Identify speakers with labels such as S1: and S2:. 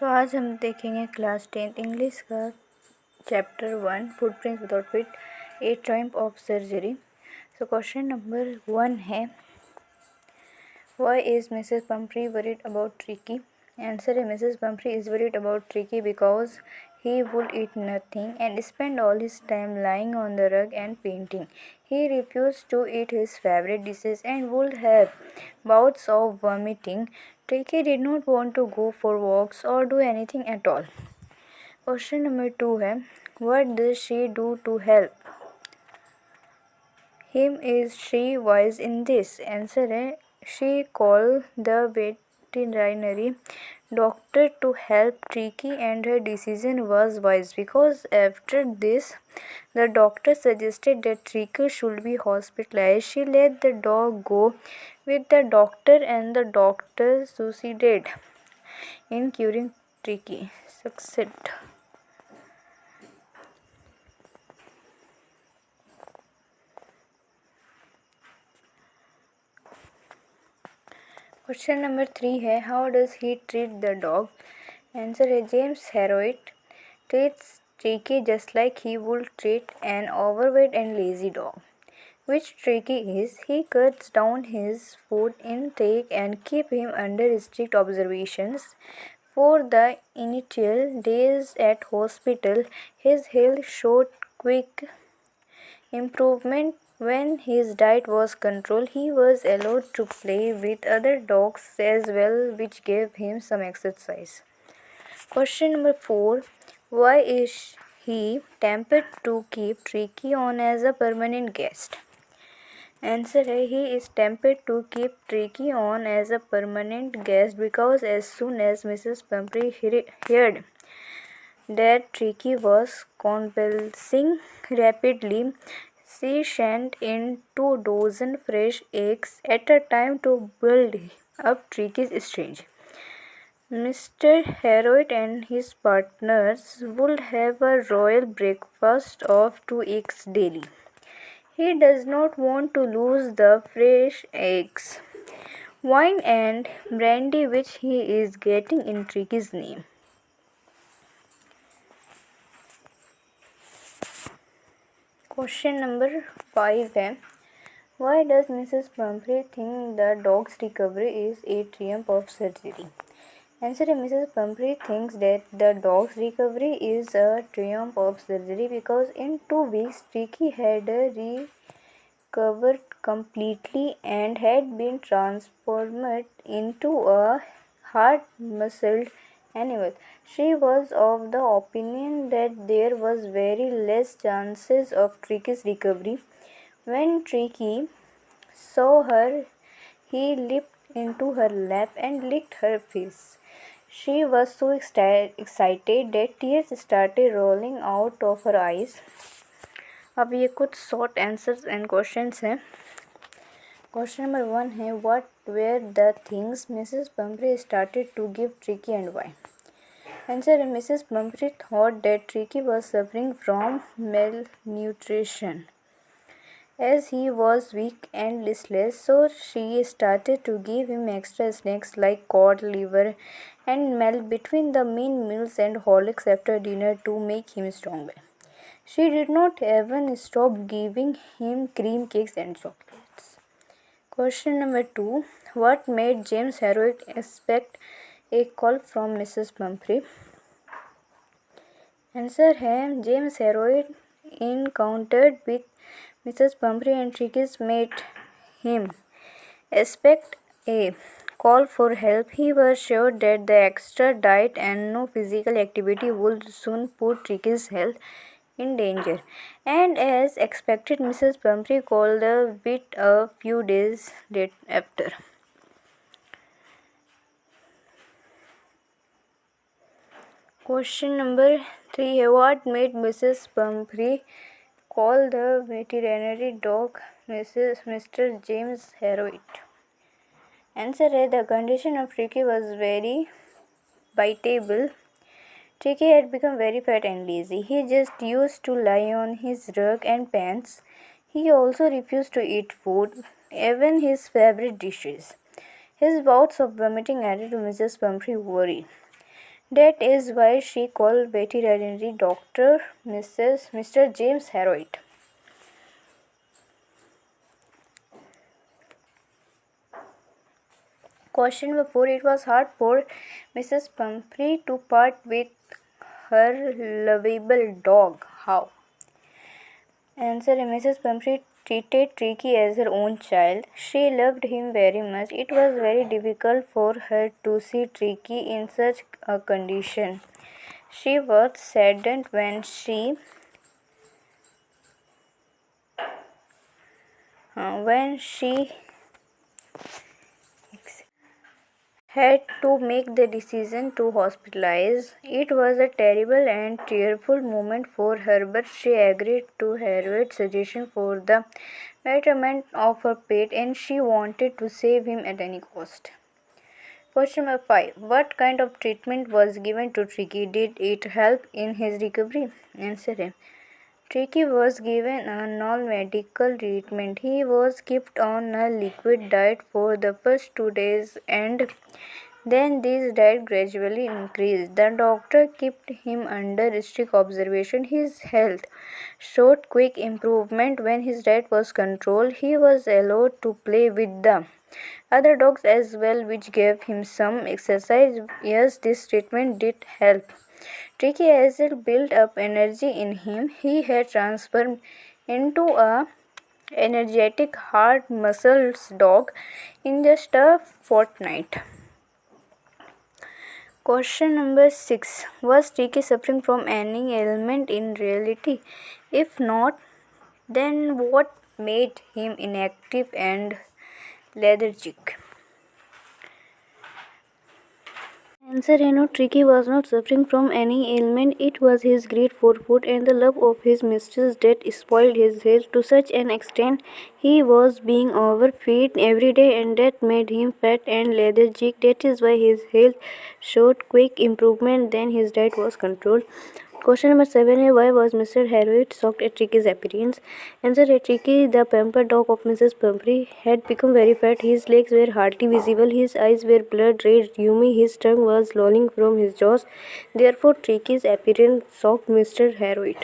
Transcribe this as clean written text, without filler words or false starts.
S1: तो आज हम देखेंगे क्लास 10th इंग्लिश का chapter 1 footprints without feet a triumph of surgery. So question number 1 है, why is Mrs Pumphrey worried about Tricki? Answer है, Mrs Pumphrey is worried about Tricki because he would eat nothing and spend all his time lying on the rug and painting. He refused to eat his favorite dishes and would have bouts of vomiting. Tricky did not want to go for walks or do anything at all. Question number 2 है, what does she do to help him? Is she wise in this? Answer है, she called the veterinary doctor to help Tricky, and her decision was wise because after this the doctor suggested that Tricky should be hospitalized. She let the dog go with the doctor and the doctor succeeded in curing Tricky. Succeed. Question number 3 है, how does he treat the dog? Answer है, James हेरोइट treats Tricky just like he would treat an overweight and lazy dog, which Tricky is. He cuts down his food intake and keep him under strict observations. For the initial days at hospital, his health showed quick improvement. When his diet was controlled, he was allowed to play with other dogs as well, which gave him some exercise. Question number 4, why is he tempted to keep Tricky on as a permanent guest? Answer है, he is tempted to keep Tricky on as a permanent guest because as soon as Mrs. Pumphrey heard that Tricky was convalescing rapidly, she sent in 2 dozen fresh eggs at a time to build up Tricky's strength. Mr. Heroit and his partners would have a royal breakfast of 2 eggs daily. He does not want to lose the fresh eggs, wine and brandy which he is getting in Tricky's name. Question number 5 है, why does Mrs. Pumphrey think the dog's recovery is a triumph of surgery? Answer है, Mrs. Pumphrey thinks that the dog's recovery is a triumph of surgery because in 2 weeks Tricky had recovered completely and had been transformed into a hard-muscled animal. She was of the opinion that there was very less chances of Tricky's recovery. When Tricky saw her, he leaped into her lap and licked her face. She was so excited that tears started rolling out of her eyes. अब ये कुछ short answers and questions हैं। Question number 1 है, what were the things Mrs Pumphrey started to give Tricki and why? Answer, Mrs. Pumphrey thought that Tricky was suffering from malnutrition as he was weak and listless, so she started to give him extra snacks like cod liver and milk between the main meals and Horlicks after dinner to make him stronger. She did not even stop giving him cream cakes and chocolates. Question number 2, what made James Heroic expect a call from Mrs. Pumphrey? Answer है, James Heroic encountered with Mrs. Pumphrey and Tricky's made him expect a call for help. He was sure that the extra diet and no physical activity would soon put Tricky's health in danger. And as expected, Mrs. Pumphrey called the vet a few days after. Question number 3 है, what made Mrs. Pumphrey call the veterinary dog Mr. James Heroit? Answer है, the condition of Tricky was very biteable. Tricky had become very fat and lazy. He just used to lie on his rug and pants. He also refused to eat food, even his favorite dishes. His bouts of vomiting added to Mrs. Pumphrey's worry. That is why she called veterinary doctor Mr. James Harriot. Question number 4. It was hard for Mrs. Pumphrey to part with her lovable dog. How? Answer. Mrs. Pumphrey treated Tricky as her own child. She loved him very much. It was very difficult for her to see Tricky in such a condition. She was saddened when she had to make the decision to hospitalize. It was a terrible and tearful moment for her, but she agreed to Harriet's suggestion for the betterment of her pet, and she wanted to save him at any cost. Question number 5. What kind of treatment was given to Tricky? Did it help in his recovery? Answer. Tricky was given a non-medical treatment. He was kept on a liquid diet for the first 2 days, and then this diet gradually increased. The doctor kept him under strict observation. His health showed quick improvement when his diet was controlled. He was allowed to play with the other dogs as well, which gave him some exercise. Yes, this treatment did help. Tricky acid built up energy in him. He had transformed into a energetic, hard muscles dog in just a fortnight. Question number 6. Was Tricky suffering from any ailment in reality? If not, then what made him inactive and lethargic? Answer. No, Tricky was not suffering from any ailment. It was his greed for food and the love of his mistress that spoiled his health to such an extent. He was being overfed every day, and that made him fat and lethargic. That is why his health showed quick improvement then his diet was controlled. Question number 7. Why was Mr. Harriot shocked at Tricky's appearance? Answer. Tricky, the pampered dog of Mrs. Pumphrey, had become very fat. His legs were hardly visible. His eyes were blood red, rheumy. His tongue was lolling from his jaws. Therefore, Tricky's appearance shocked Mr. Harriot.